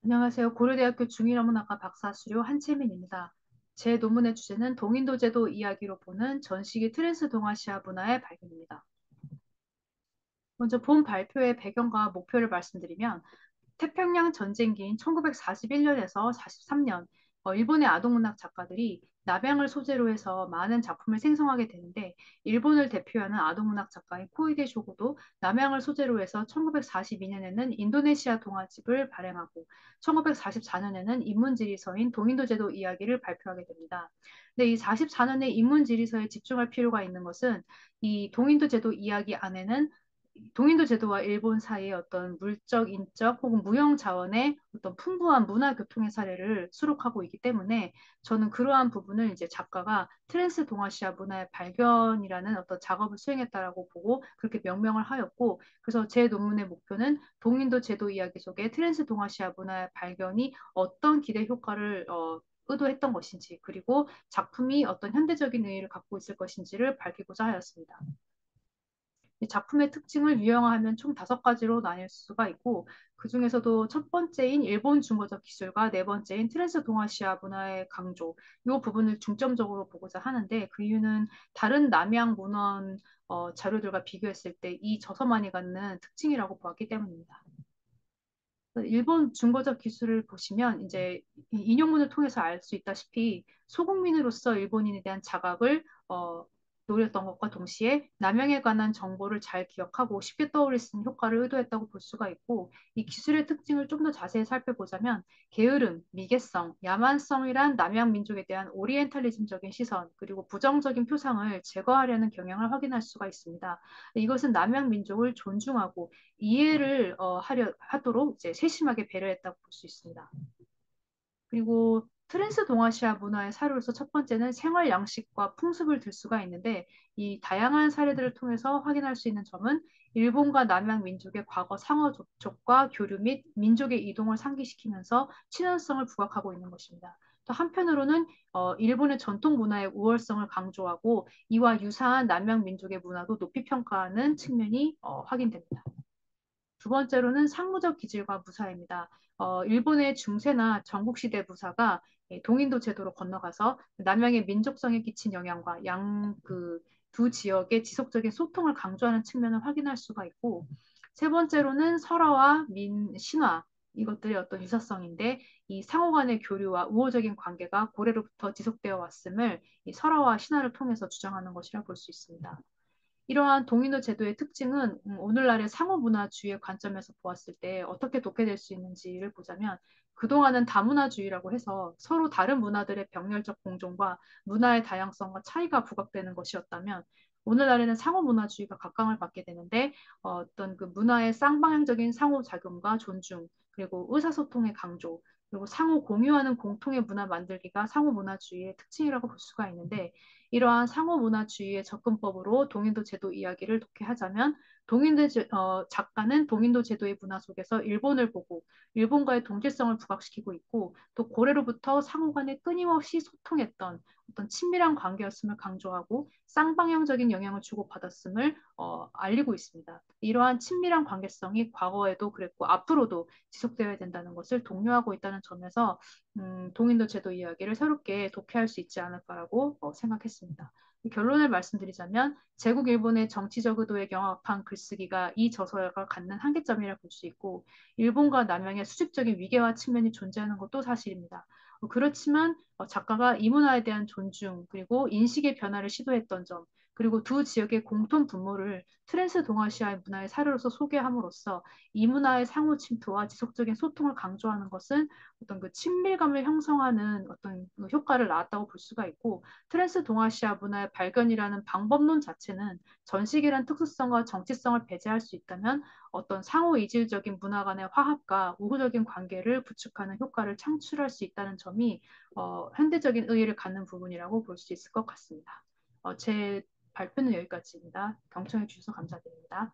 안녕하세요. 고려대학교 중일어문학과 박사 수료 한채민입니다. 제 논문의 주제는 동인도 제도 이야기로 보는 전시기 트랜스 동아시아 문화의 발견입니다. 먼저 본 발표의 배경과 목표를 말씀드리면 태평양 전쟁기인 1941년에서 43년 일본의 아동문학 작가들이 남양을 소재로 해서 많은 작품을 생성하게 되는데 일본을 대표하는 아동문학 작가인 코이데 쇼고도 남양을 소재로 해서 1942년에는 인도네시아 동화집을 발행하고 1944년에는 인문지리서인 동인도제도 이야기를 발표하게 됩니다. 근데 이 44년의 인문지리서에 집중할 필요가 있는 것은 이 동인도제도 이야기 안에는 동인도 제도와 일본 사이의 어떤 물적, 인적 혹은 무형 자원의 어떤 풍부한 문화 교통의 사례를 수록하고 있기 때문에 저는 그러한 부분을 이제 작가가 트랜스 동아시아 문화의 발견이라는 어떤 작업을 수행했다라고 보고 그렇게 명명을 하였고 그래서 제 논문의 목표는 동인도 제도 이야기 속에 트랜스 동아시아 문화의 발견이 어떤 기대 효과를 의도했던 것인지 그리고 작품이 어떤 현대적인 의의를 갖고 있을 것인지를 밝히고자 하였습니다. 이 작품의 특징을 유형화하면 총 5가지로 나뉠 수가 있고 그중에서도 첫 번째인 일본 중거적 기술과 네 번째인 트랜스 동아시아 문화의 강조 이 부분을 중점적으로 보고자 하는데 그 이유는 다른 남양 문헌 자료들과 비교했을 때 이 저서만이 갖는 특징이라고 보았기 때문입니다. 일본 중거적 기술을 보시면 이제 이 인용문을 통해서 알 수 있다시피 소국민으로서 일본인에 대한 자각을 노렸던 것과 동시에 남양에 관한 정보를 잘 기억하고 쉽게 떠올릴 수 있는 효과를 의도했다고 볼 수가 있고 이 기술의 특징을 좀 더 자세히 살펴보자면 게으름, 미개성, 야만성이란 남양 민족에 대한 오리엔탈리즘적인 시선 그리고 부정적인 표상을 제거하려는 경향을 확인할 수가 있습니다. 이것은 남양 민족을 존중하고 이해를 하도록 이제 세심하게 배려했다고 볼 수 있습니다. 그리고 트랜스 동아시아 문화의 사료로서 첫 번째는 생활 양식과 풍습을 들 수가 있는데 이 다양한 사례들을 통해서 확인할 수 있는 점은 일본과 남양 민족의 과거 상호 접촉과 교류 및 민족의 이동을 상기시키면서 친연성을 부각하고 있는 것입니다. 또 한편으로는 일본의 전통 문화의 우월성을 강조하고 이와 유사한 남양 민족의 문화도 높이 평가하는 측면이 확인됩니다. 두 번째로는 상무적 기질과 무사입니다. 일본의 중세나 전국시대 무사가 동인도 제도로 건너가서 남양의 민족성에 끼친 영향과 두 지역의 지속적인 소통을 강조하는 측면을 확인할 수가 있고, 세 번째로는 설화와 신화, 이것들의 어떤 유사성인데, 이 상호 간의 교류와 우호적인 관계가 고래로부터 지속되어 왔음을 이 설화와 신화를 통해서 주장하는 것이라 볼 수 있습니다. 이러한 동인도 제도의 특징은 오늘날의 상호문화주의의 관점에서 보았을 때 어떻게 독해될 수 있는지를 보자면 그동안은 다문화주의라고 해서 서로 다른 문화들의 병렬적 공존과 문화의 다양성과 차이가 부각되는 것이었다면 오늘날에는 상호문화주의가 각광을 받게 되는데 어떤 그 문화의 쌍방향적인 상호작용과 존중 그리고 의사소통의 강조 그리고 상호 공유하는 공통의 문화 만들기가 상호문화주의의 특징이라고 볼 수가 있는데 이러한 상호문화주의의 접근법으로 동인도 제도 이야기를 독해하자면 작가는 동인도 제도의 문화 속에서 일본을 보고 일본과의 동질성을 부각시키고 있고 또 고래로부터 상호 간에 끊임없이 소통했던 어떤 친밀한 관계였음을 강조하고 쌍방향적인 영향을 주고받았음을 알리고 있습니다. 이러한 친밀한 관계성이 과거에도 그랬고 앞으로도 지속되어야 된다는 것을 독려하고 있다는 점에서 동인도 제도 이야기를 새롭게 독해할 수 있지 않을까라고 생각했습니다. 결론을 말씀드리자면 제국 일본의 정치적 의도에 경합한 글쓰기가 이 저서가 갖는 한계점이라 볼 수 있고 일본과 남양의 수직적인 위계화 측면이 존재하는 것도 사실입니다. 그렇지만 작가가 이 문화에 대한 존중 그리고 인식의 변화를 시도했던 점 그리고 두 지역의 공통 분모를 트랜스 동아시아의 문화의 사료로서 소개함으로써 이 문화의 상호 침투와 지속적인 소통을 강조하는 것은 어떤 그 친밀감을 형성하는 어떤 그 효과를 낳았다고 볼 수가 있고 트랜스 동아시아 문화의 발견이라는 방법론 자체는 전시기란 특수성과 정치성을 배제할 수 있다면 어떤 상호 이질적인 문화 간의 화합과 우호적인 관계를 구축하는 효과를 창출할 수 있다는 점이 현대적인 의의를 갖는 부분이라고 볼 수 있을 것 같습니다. 제 발표는 여기까지입니다. 경청해 주셔서 감사드립니다.